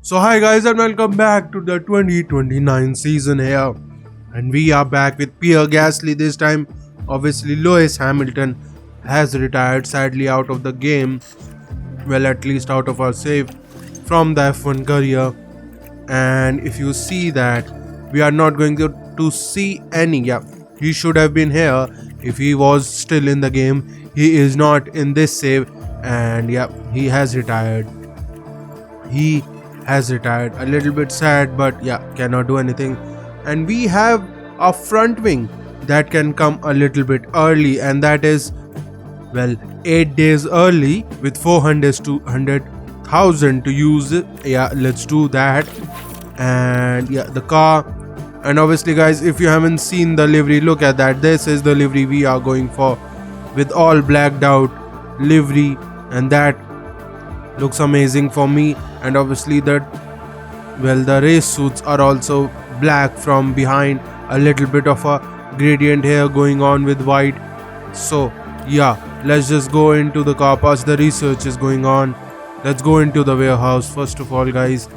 So hi guys and welcome back to the 2029 season here, and we are back with Pierre Gasly this time. Obviously Lewis Hamilton has retired sadly out of the game, well at least out of our save from the F1 career. And if you see that, we are not going to see any, he should have been here if he was still in the game. He is not in this save, and he has retired. He has retired. A little bit sad, but cannot do anything. And we have a front wing that can come a little bit early, and that is, well, 8 days early with 400,000 to use it. Let's do that. And the car. And obviously guys, if you haven't seen the livery, look at that. This is the livery we are going for, with all blacked out livery, and that looks amazing for me. And obviously the race suits are also black from behind, a little bit of a gradient here going on with white. So let's just go into the car parts. The research is going on. Let's go into the warehouse first of all guys.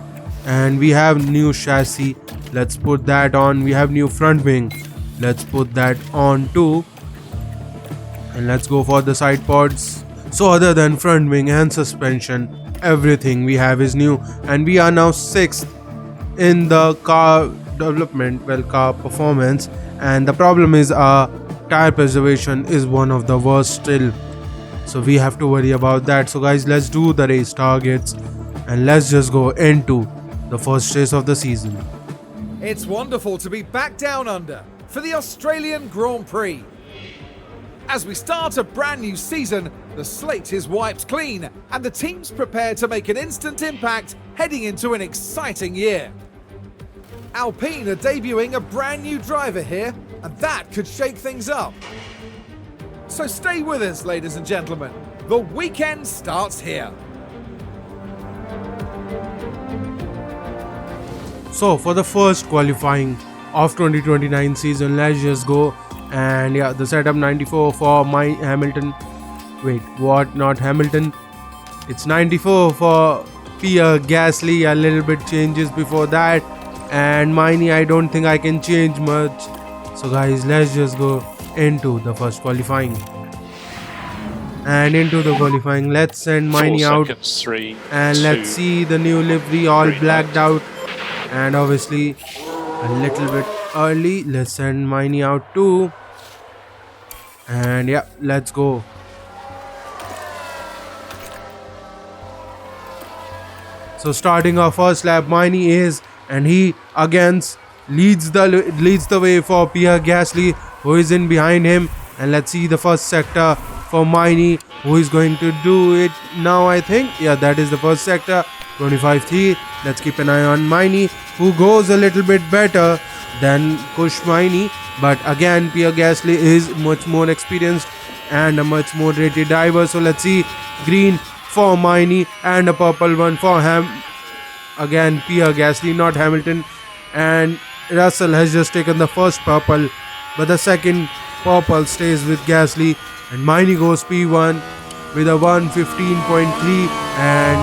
And we have new chassis, let's put that on. We have new front wing, let's put that on too. And let's go for the side pods. So other than front wing and suspension, everything we have is new, and we are now 6th in the car development, car performance. And the problem is our tire preservation is one of the worst still, so we have to worry about that. So guys, let's do the race targets and let's just go into the first race of the season. It's wonderful to be back down under for the Australian Grand Prix. As we start a brand new season, the slate is wiped clean and the teams prepare to make an instant impact heading into an exciting year. Alpine are debuting a brand new driver here, and that could shake things up. So stay with us, ladies and gentlemen. The weekend starts here. So for the first qualifying of 2029 season, let's just go. And the setup 94 for my Hamilton. Wait, what? Not Hamilton. It's 94 for Pierre Gasly. A little bit changes before that. And Maini, I don't think I can change much. So guys, let's just go into the first qualifying. And into the qualifying, let's send Maini out. And let's see the new livery all blacked out. And obviously a little bit early, let's send Maini out too. And let's go. So starting our first lap, Maini is, and he again leads the way for Pierre Gasly, who is in behind him. And let's see the first sector for Maini, who is going to do it now, I think. That is the first sector, 25-3. Let's keep an eye on Maini, who goes a little bit better than Kush Maini. But again, Pierre Gasly is much more experienced and a much more rated driver. So let's see, green for Maini and a purple one for again Pierre Gasly, not Hamilton. And Russell has just taken the first purple, but the second purple stays with Gasly. And Maini goes P1 with a 1:15.3, and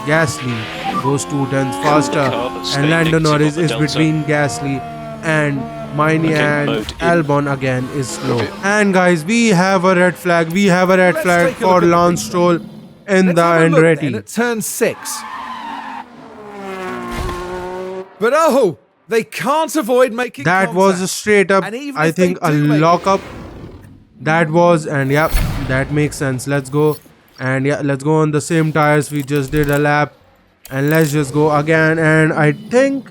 Gasly goes 2 tenths faster. And Lando Norris is between Gasly and Maini, and Albon again is slow. And guys, we have a red flag. We have a red flag for Lance Stroll in the Andretti at turn 6. But they can't avoid making that contact. Was a straight up, I think, a lockup. That was, and that makes sense. Let's go. And let's go on the same tires we just did a lap. And let's just go again. And I think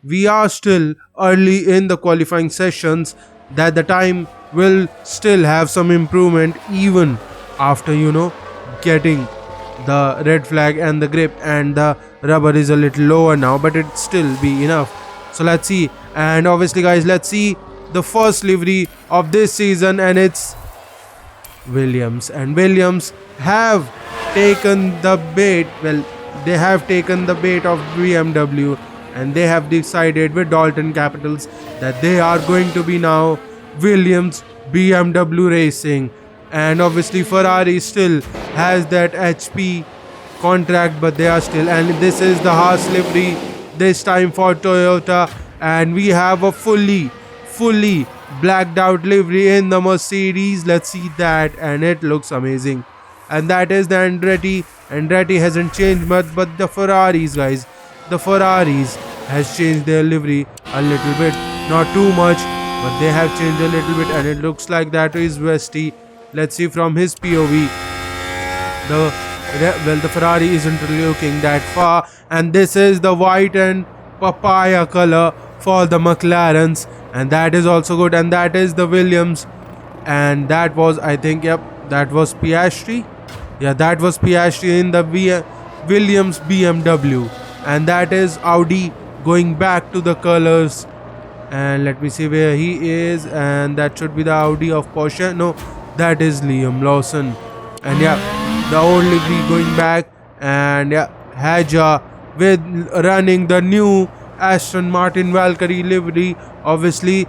we are still early in the qualifying sessions, that the time will still have some improvement even after getting the red flag and the grip, and the rubber is a little lower now, but it still be enough. So let's see. And obviously guys, let's see the first livery of this season, and it's Williams. And Williams have taken the bait. They have taken the bait of BMW, and they have decided with Dalton Capitals that they are going to be now Williams BMW Racing. And obviously Ferrari still has that HP contract, but they are still. And this is the Haas livery this time for Toyota, and we have a fully blacked out livery in the Mercedes. Let's see that, and it looks amazing. And that is the Andretti. Andretti hasn't changed much, but the Ferraris, guys, the Ferraris has changed their livery a little bit, not too much, but they have changed a little bit, and it looks like that is Westy. Let's see from his POV. The Ferrari isn't looking that far, and this is the white and papaya color for the McLarens, and that is also good. And that is the Williams, and that was, I think, yep, that was Piastri. Yeah, that was Piastri in the Williams BMW, and that is Audi going back to the colors. And let me see where he is, and that should be the Audi of Porsche. No, that is Liam Lawson. And yeah, the old livery going back, and yeah, Haja with running the new Aston Martin Valkyrie livery. Obviously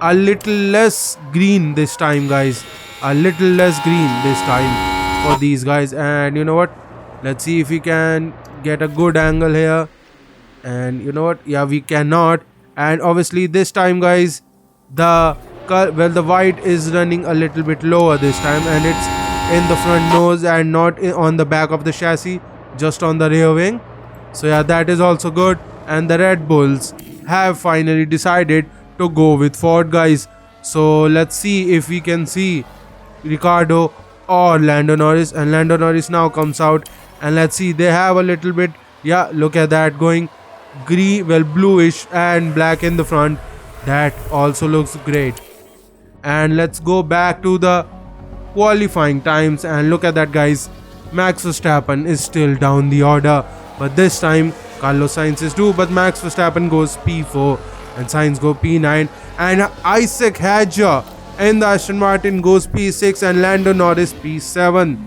a little less green this time, guys, a little less green this time for these guys. And you know what, let's see if we can get a good angle here. And you know what, yeah, we cannot. And obviously this time, guys, the white is running a little bit lower this time, and it's in the front nose and not on the back of the chassis, just on the rear wing. So yeah, that is also good. And the Red Bulls have finally decided to go with Ford, guys. So let's see if we can see Ricardo or Lando Norris. And Lando Norris now comes out, and let's see, they have a little bit, yeah, look at that, going green, well, bluish and black in the front. That also looks great. And let's go back to the qualifying times, and look at that, guys. Max Verstappen is still down the order, but this time Carlos Sainz is too, but Max Verstappen goes P4 and Sainz go P9, and Isaac Hadjar in the Aston Martin goes P6, and Lando Norris P7.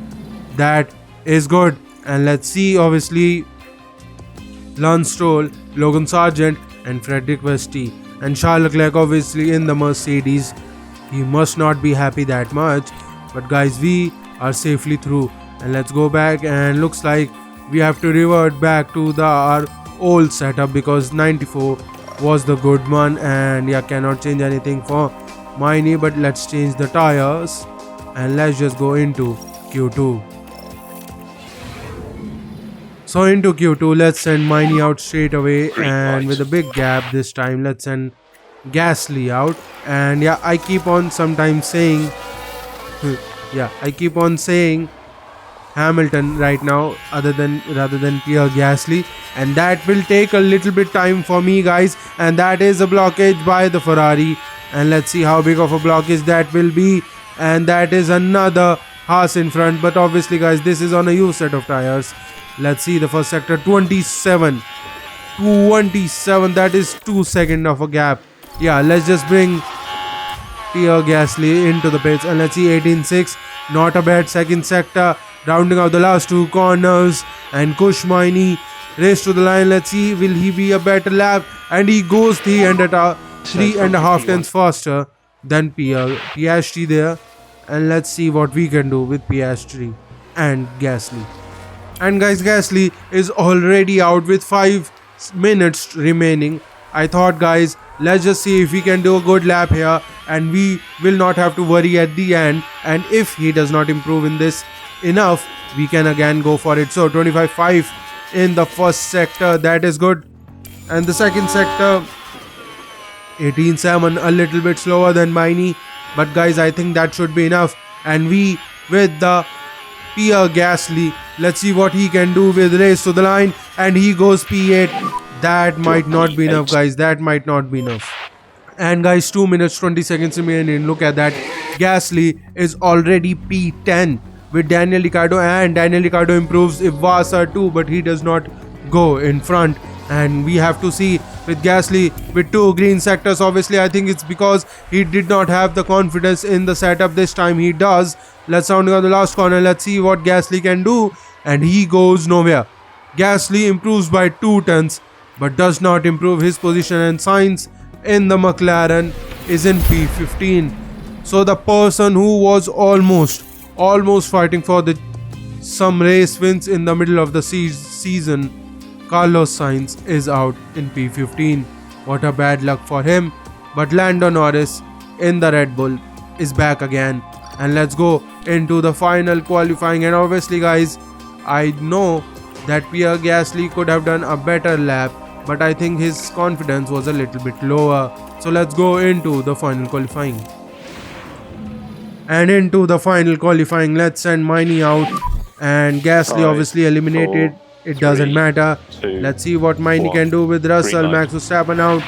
That is good. And let's see, obviously, Lance Stroll, Logan Sargent and Frederick Westy, and Charles Leclerc obviously in the Mercedes. He must not be happy that much, but guys, we are safely through. And let's go back, and looks like we have to revert back to our old setup, because 94 was the good one. And yeah, cannot change anything for Maini, but let's change the tires, and let's just go into Q2. So into Q2, let's send Maini out straight away, and with a big gap this time, let's send Gasly out. And yeah, I keep on sometimes saying Hamilton right now, rather than Pierre Gasly, and that will take a little bit time for me, guys. And that is a blockage by the Ferrari, and let's see how big of a blockage that will be. And that is another Haas in front, but obviously, guys, this is on a used set of tires. Let's see the first sector, 27, that is 2 seconds of a gap. Yeah, let's just bring Pierre Gasly into the pits, and let's see 18.6, not a bad second sector, rounding out the last two corners. And Kush Maini race to the line. Let's see, will he be a better lap? And he goes 3.5 tenths faster than Piastri there. And let's see what we can do with Piastri and Gasly. And guys, Gasly is already out with 5 minutes remaining. I thought, guys, let's just see if we can do a good lap here, and we will not have to worry at the end. And if he does not improve in this enough, we can again go for it. So 25.5 in the first sector, that is good. And the second sector, 18.7, a little bit slower than Maini, but guys, I think that should be enough. And we, with the Pierre Gasly, let's see what he can do with race to the line, and he goes P8. That might not be enough, guys, that might not be enough. And guys, 2 minutes 20 seconds remaining. Look at that, Gasly is already P10 with Daniel Ricciardo, and Daniel Ricciardo improves if Vassar too, but he does not go in front. And we have to see with Gasly with 2 green sectors. Obviously, I think it's because he did not have the confidence in the setup. This time he does. Let's sound on the last corner. Let's see what Gasly can do. And he goes nowhere. Gasly improves by 2 tenths, but does not improve his position. And Sainz in the McLaren is in P15. So the person who was almost fighting for the some race wins in the middle of the season, Carlos Sainz is out in P15. What a bad luck for him. But Lando Norris in the Red Bull is back again. And let's go into the final qualifying. And obviously guys, I know that Pierre Gasly could have done a better lap, but I think his confidence was a little bit lower. So let's go into the final qualifying. And into the final qualifying, let's send Maini out. And Gasly obviously eliminated. It doesn't matter. Let's see what Maini can do with Russell. Max Verstappen out.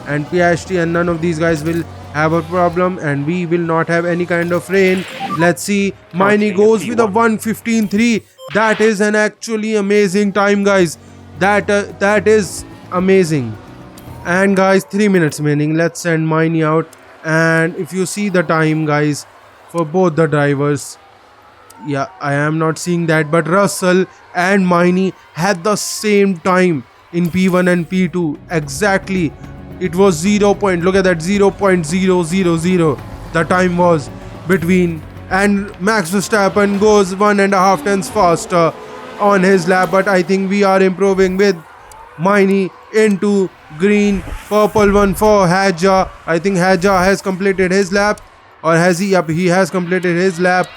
And Piastri, and none of these guys will have a problem. And we will not have any kind of rain. Let's see. Maini goes with a 1:15.3. That is an actually amazing time, guys. That is amazing. And guys, 3 minutes remaining. Let's send Maini out. And if you see the time, guys, for both the drivers, yeah, I am not seeing that, but Russell and Maini had the same time in P1 and P2 exactly. It was 0. Look at that, 0.000 the time was between. And Max Verstappen goes 1.5 tenths faster on his lap, but I think we are improving with Maini into green. Purple one for Hadja. I think Hadja has completed his lap. Or has he? Yep, he has completed his lap.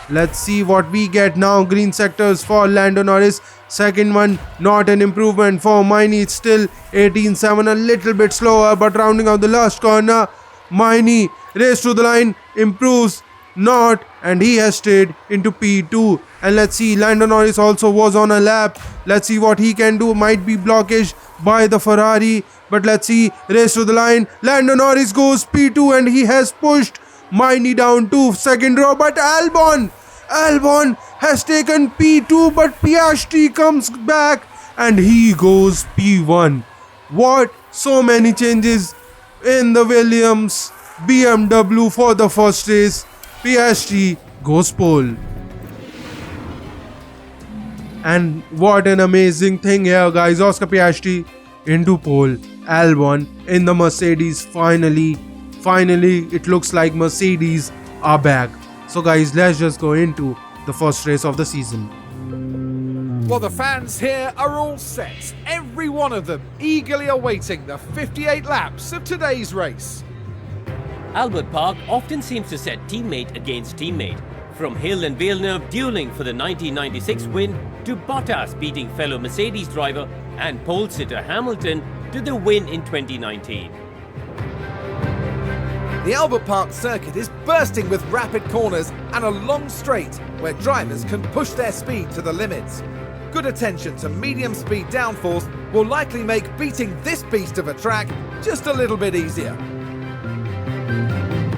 Let's see what we get now. Green sectors for Lando Norris. Second one, not an improvement for Maini. It's still 18.7, a little bit slower, but rounding out the last corner, Maini race to the line, improves not, and he has stayed into P2. And let's see, Lando Norris also was on a lap. Let's see what he can do. Might be blockage by the Ferrari, but let's see, race to the line. Lando Norris goes P2 and he has pushed Maini down to second row, but Albon has taken P2, but Piastri comes back and he goes P1. What? So many changes in the Williams BMW for the first race. Piastri goes pole. And what an amazing thing here, guys. Oscar Piastri into pole. Albon in the Mercedes finally. Finally, it looks like Mercedes are back. So guys, let's just go into the first race of the season. Well, the fans here are all set. Every one of them eagerly awaiting the 58 laps of today's race. Albert Park often seems to set teammate against teammate. From Hill and Villeneuve dueling for the 1996 win, to Bottas beating fellow Mercedes driver and pole sitter Hamilton to the win in 2019. The Albert Park circuit is bursting with rapid corners and a long straight where drivers can push their speed to the limits. Good attention to medium speed downforce will likely make beating this beast of a track just a little bit easier.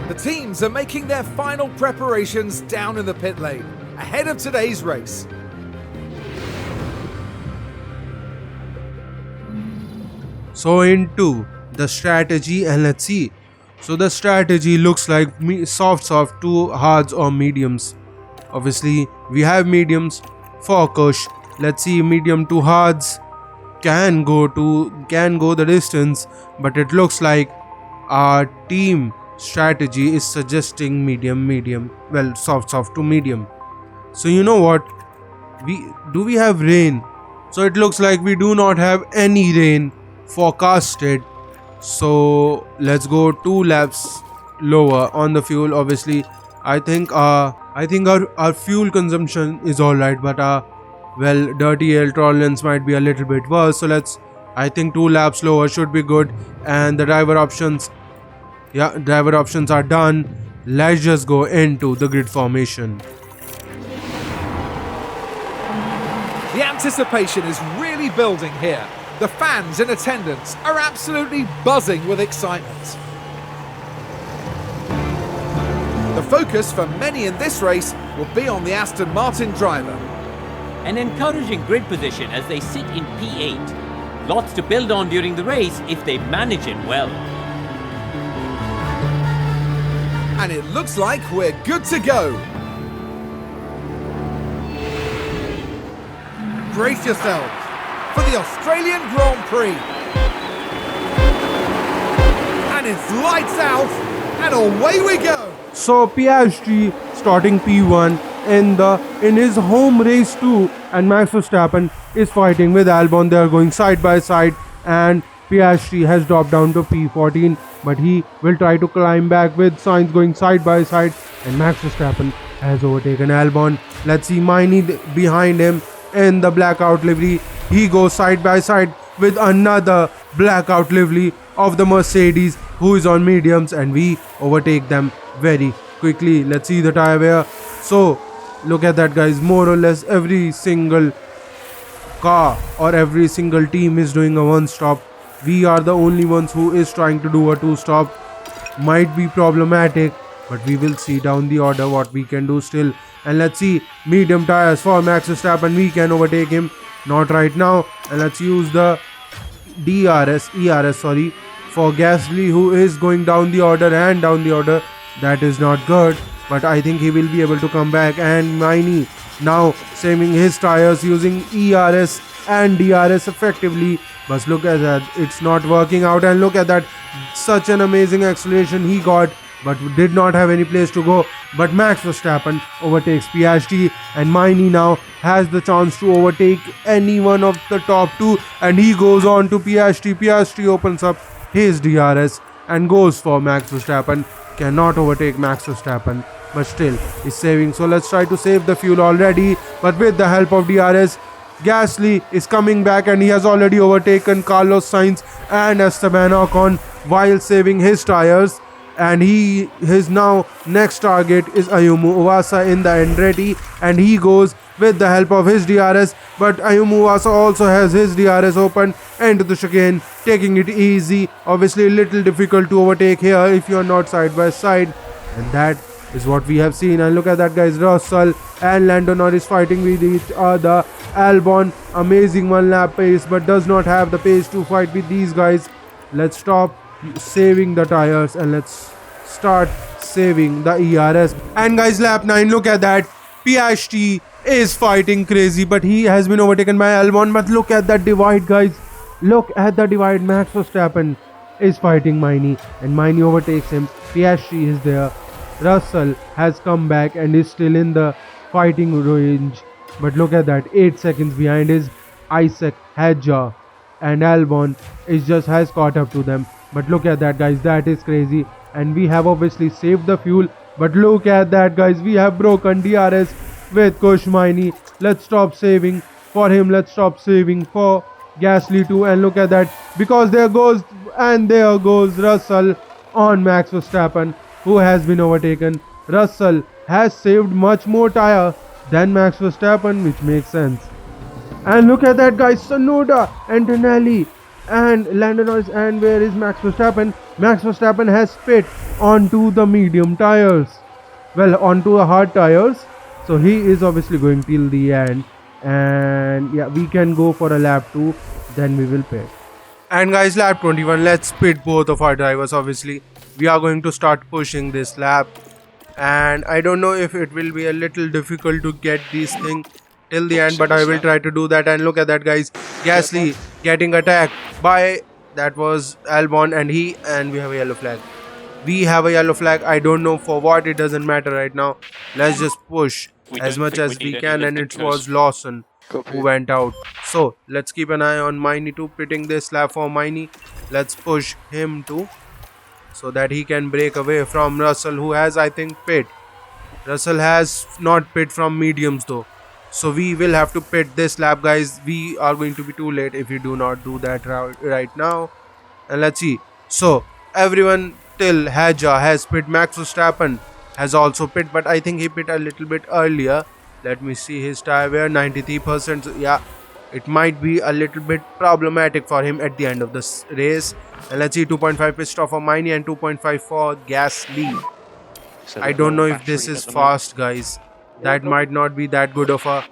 The teams are making their final preparations down in the pit lane ahead of today's race. So into the strategy, and let's see. So the strategy looks like soft to hards or mediums. Obviously we have mediums for Kush. Let's see, medium to hards can go the distance, but it looks like our team strategy is suggesting medium, well, soft to medium. So you know what, we have rain, so it looks like we do not have any rain forecasted. So let's go 2 laps lower on the fuel. Obviously I think our fuel consumption is alright, but well, dirty air tolerance might be a little bit worse. So I think 2 laps lower should be good. And the driver options are done. Let's just go into the grid formation. The anticipation is really building here. The fans in attendance are absolutely buzzing with excitement. The focus for many in this race will be on the Aston Martin driver. An encouraging grid position as they sit in P8. Lots to build on during the race if they manage it well. And it looks like we're good to go. Brace yourselves for the Australian Grand Prix. And it's lights out and away we go. So Piastri starting P1 in his home race too. And Max Verstappen is fighting with Albon. They are going side by side, and Piastri has dropped down to P14, but he will try to climb back with Sainz going side by side, and Max Verstappen has overtaken Albon. Let's see Maini behind him in the blackout livery. He goes side by side with another blackout livery of the Mercedes, who is on mediums, and we overtake them very quickly. Let's see the tire wear. So look at that, guys. More or less every single car or every single team is doing a one stop. We are the only ones who is trying to do a two stop. Might be problematic, but we will see down the order what we can do still. And let's see medium tires for Max Verstappen. We can overtake him, not right now. And let's use the ERS for Gasly, who is going down the order and down the order. That is not good, but I think he will be able to come back. And Maini now saving his tires using ERS and DRS effectively. But look at that, it's not working out. And look at that, such an amazing acceleration he got, but did not have any place to go. But Max Verstappen overtakes Piastri, and Maini now has the chance to overtake any one of the top two, and he goes on to Piastri. Piastri opens up his DRS and goes for Max Verstappen. Cannot overtake Max Verstappen, but still is saving. So let's try to save the fuel already, but with the help of DRS, Gasly is coming back, and he has already overtaken Carlos Sainz and Esteban Ocon while saving his tires. And his now next target is Ayumu Iwasa in the Andretti, and he goes with the help of his DRS, but Ayumu Iwasa also has his DRS open into the chicane, taking it easy. Obviously a little difficult to overtake here if you are not side by side, and that is what we have seen. And look at that, guys. Russell and Lando Norris fighting with each other. Albon amazing one lap pace, but does not have the pace to fight with these guys. Let's stop saving the tires and let's start saving the ERS. And guys, lap 9, look at that. Piastri is fighting crazy, but he has been overtaken by Albon. But look at that divide, guys. Look at the divide. Max Verstappen is fighting Maini, and Maini overtakes him. Piastri is there. Russell has come back and is still in the fighting range, but look at that, 8 seconds behind is Isaac Hadjar, and Albon has caught up to them. But look at that, guys, that is crazy. And we have obviously saved the fuel, but look at that, guys, we have broken DRS with Kush Maini. Let's stop saving for him. Let's stop saving for Gasly too. And look at that, because there goes Russell on Max Verstappen, who has been overtaken. Russell has saved much more tire than Max Verstappen, which makes sense. And look at that, guys, Sonoda, Antonelli and Lando Norris. And where is Max Verstappen? Max Verstappen has spit onto the medium tires, well, onto the hard tires, so he is obviously going till the end. And yeah, we can go for a lap 2, then we will pit. And guys, lap 21, let's pit both of our drivers. Obviously we are going to start pushing this lap, and I don't know if it will be a little difficult to get this thing till the end, but I will try to do that. And look at that, guys, Gasly getting attacked by, that was Albon, and we have a yellow flag. I don't know for what, it doesn't matter right now. Let's just push as much as we can. And it was Lawson who went out, so let's keep an eye on Maini too, pitting this lap for Maini. Let's push him too, so that he can break away from Russell, who has, I think, pit. Russell has not pit from mediums though, so we will have to pit this lap, guys. We are going to be too late if we do not do that right now. And let's see, so everyone till Hadjar has pit. Max Verstappen has also pit, but I think he pit a little bit earlier. Let me see his tire wear, 93%. Yeah, it might be a little bit problematic for him at the end of this race. And let's see, 2.5 pit stop for Maini and 2.5 for Gasly. I don't know if this is fast, guys. That might not be that good of a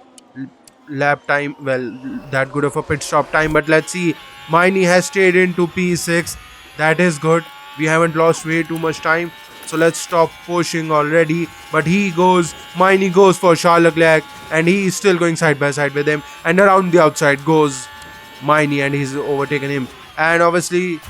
lap time, well, that good of a pit stop time. But let's see, Maini has stayed into P6. That is good. We haven't lost way too much time, so let's stop pushing already. But Maini goes for Charles Leclerc, and he is still going side by side with him, and around the outside goes Maini, and he's overtaken him. And obviously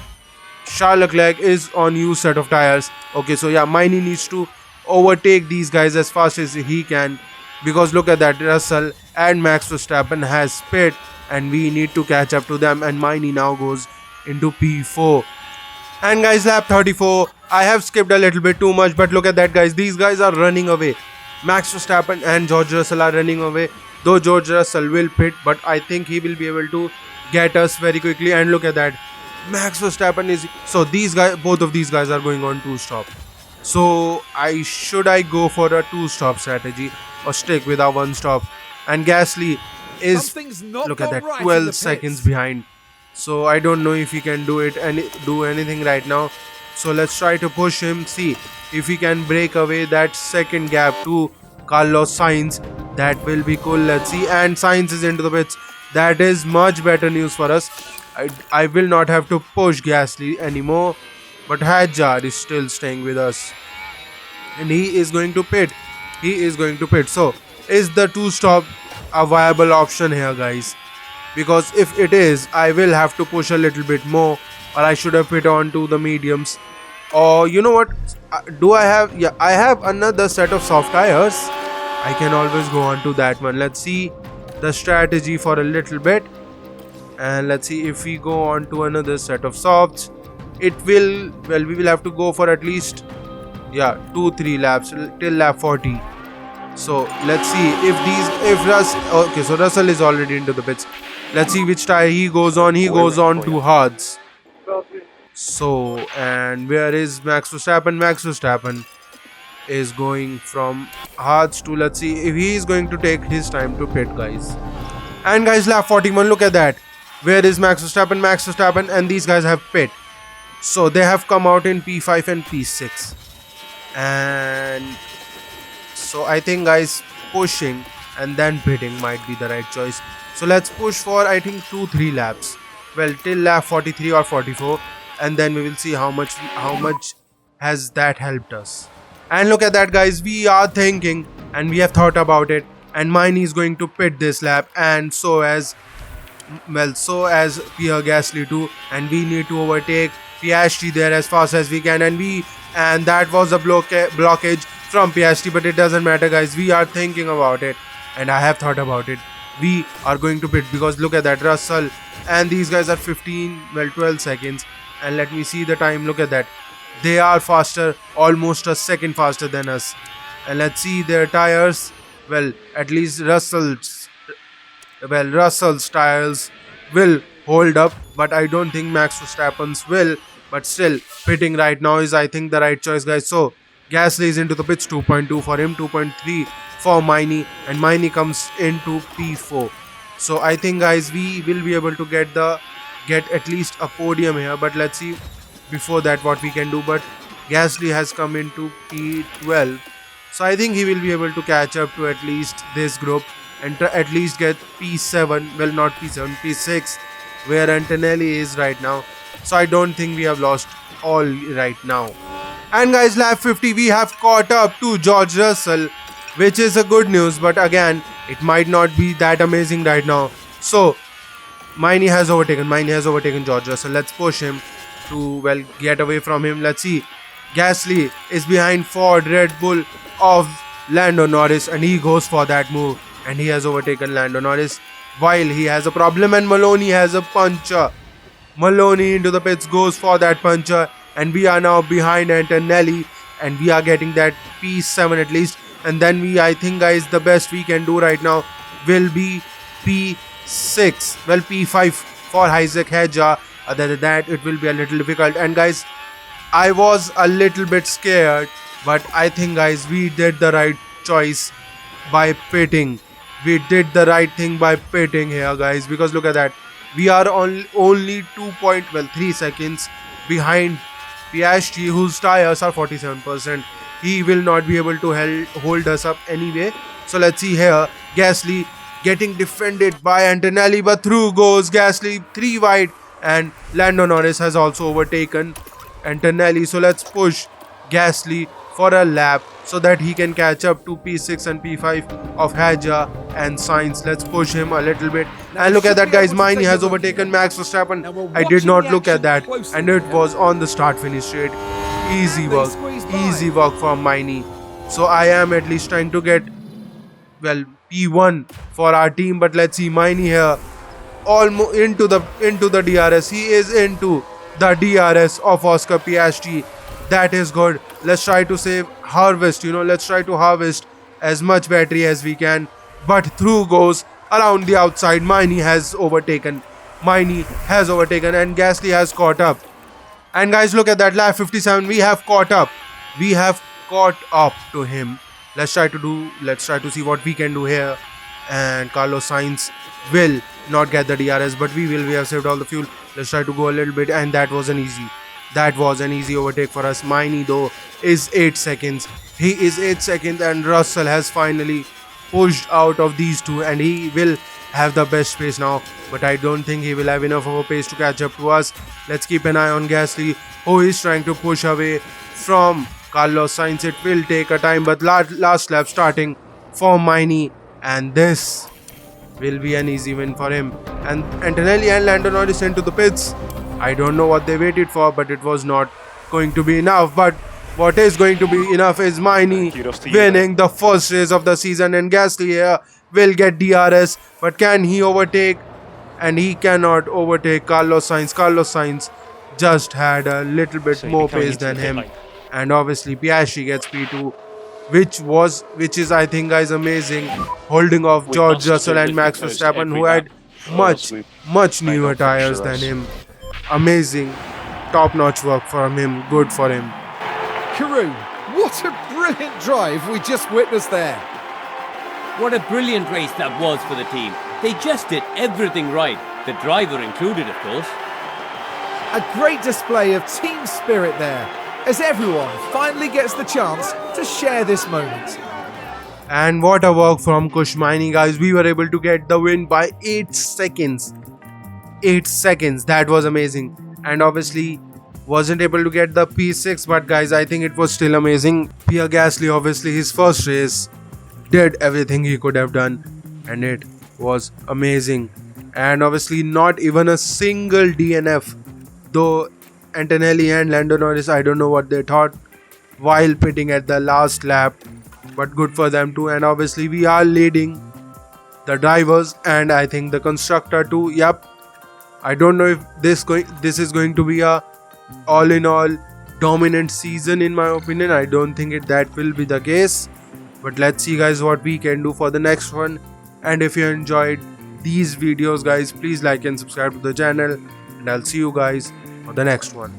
Charles Leclerc is on used set of tires. Okay, so yeah, Maini needs to overtake these guys as fast as he can. because look at that, Russell and Max Verstappen has pit and we need to catch up to them, and Maini now goes into P4. And guys, lap 34, I have skipped a little bit too much, but look at that guys, these guys are running away. Max Verstappen and George Russell are running away, though George Russell will pit, but I think he will be able to get us very quickly. And look at that, Max Verstappen is, so these guys, both of these guys are going on 2-stop. So should I go for a 2-stop strategy or stick with our 1-stop? And Gasly is, Something's not look at gone that, right in the 12 pits. seconds behind. So I don't know if he can do it and do anything right now. So let's try to push him, see if he can break away that second gap to Carlos Sainz. That will be cool. Let's see. And Sainz is into the pits. That is much better news for us. I will not have to push Gasly anymore. But Hadjar is still staying with us. And he is going to pit. He is going to pit. So is the 2-stop a viable option here, guys? Because if it is, I will have to push a little bit more, or I should have put on to the mediums. Or you know what, do I have, yeah, I have another set of soft tires. I can always go on to that one. Let's see the strategy for a little bit, and let's see if we go on to another set of softs, it will, well, we will have to go for at least, yeah, 2-3 laps till lap 40. So let's see if okay, so Russell is already into the pits. Let's see which tire he goes on. He goes on to hards. So, and where is Max Verstappen? Max Verstappen is going from hards to, let's see if he is going to take his time to pit, guys. And guys, lap 41, look at that. Where is Max Verstappen? Max Verstappen and these guys have pit. So they have come out in P5 and P6. And so I think, guys, pushing and then pitting might be the right choice. So let's push for, I think, 2-3 laps. Well, till lap 43 or 44, and then we will see how much has that helped us. And look at that, guys, we are thinking and we have thought about it, and Maini is going to pit this lap, and so as Pierre Gasly too, and we need to overtake Piastri there as fast as we can, and that was a blockage from Piastri, but it doesn't matter, guys. We are thinking about it, and I have thought about it. We are going to pit because look at that, Russell and these guys are 12 seconds, and let me see the time. Look at that, they are faster, almost a second faster than us. And let's see their tires. Well, at least Russell's tires will hold up, but I don't think Max Verstappen's will. But still, pitting right now is, I think, the right choice, guys. So Gasly is into the pits, 2.2 for him, 2.3 for Maini, and Maini comes into P4. So I think, guys, we will be able to get at least a podium here, but let's see before that what we can do. But Gasly has come into P12, so I think he will be able to catch up to at least this group and at least get P7, well, not P7, P6, where Antonelli is right now. So I don't think we have lost all right now. And guys, lap 50, we have caught up to George Russell, which is a good news, but again, it might not be that amazing right now. So Maini has overtaken George Russell. Let's push him to, well, get away from him. Let's see, Gasly is behind Ford Red Bull of Lando Norris, and he goes for that move, and he has overtaken Lando Norris while he has a problem, and Maloney has a puncher. Maloney into the pits, goes for that puncher, and we are now behind Antonelli, and we are getting that P7 at least. And then I think, guys, the best we can do right now will be P6, well, P5 for Isaac Hadjar. Other than that, it will be a little difficult. And guys, I was a little bit scared, but I think, guys, we did the right choice by pitting. We did the right thing by pitting here, guys, because look at that, we are only 3 seconds behind Piastri, whose tires are 47%. He will not be able to hold us up anyway. So let's see here, Gasly getting defended by Antonelli, but through goes Gasly, 3 wide, and Lando Norris has also overtaken Antonelli. So let's push Gasly for a lap so that he can catch up to P6 and P5 of Hadjar and Sainz. Let's push him a little bit. And look at that, guys, Maini has overtaken Max Verstappen. I did not look at that, and it was on the start-finish straight. Easy work from Maini. So I am at least trying to get well, P1 for our team. But let's see Maini here, almost into the DRS. He is into the DRS of Oscar Piastri. That is good. Let's try to harvest. Let's try to harvest as much battery as we can. But through goes around the outside. Maini has overtaken. And Gasly has caught up. And guys, look at that, lap 57. We have caught up. We have caught up to him. Let's try to see what we can do here. And Carlos Sainz will not get the DRS, but we have saved all the fuel. Let's try to go a little bit, and that was an easy overtake for us. Maini though is 8 seconds. He is 8 seconds, and Russell has finally pushed out of these two, and he will have the best pace now, but I don't think he will have enough of a pace to catch up to us. Let's keep an eye on Gasly, who is trying to push away from Carlos Sainz. It will take a time, but last lap starting for Maini, and this will be an easy win for him. And Antonelli and Lando Norris sent to the pits. I don't know what they waited for, but it was not going to be enough. But what is going to be enough is Maini winning the first race of the season, and Gasly here will get DRS, but can he overtake? And he cannot overtake Carlos Sainz. Carlos Sainz just had a little bit more pace than him, and obviously Piastri gets P2, which is I think, guys, amazing, holding off George Russell and Max Verstappen, who had much newer tires than him. Amazing, top-notch work from him. Good for him. Karun, what a brilliant drive we just witnessed there. What a brilliant race that was for the team. They just did everything right, the driver included, of course. A great display of team spirit there, as everyone finally gets the chance to share this moment. And what a work from Kush Maini, guys. We were able to get the win by 8 seconds. 8 seconds. That was amazing. And obviously wasn't able to get the P6, but guys, I think it was still amazing. Pierre Gasly, obviously his first race, did everything he could have done, and it was amazing. And obviously not even a single DNF, though Antonelli and Lando Norris, I don't know what they thought while pitting at the last lap, but good for them too. And obviously we are leading the drivers, and I think the constructor too. Yep, I don't know if this is going to be a all in all dominant season. In my opinion, I don't think that will be the case, but let's see, guys, what we can do for the next one. And if you enjoyed these videos, guys, please like and subscribe to the channel, and I'll see you guys for the next one.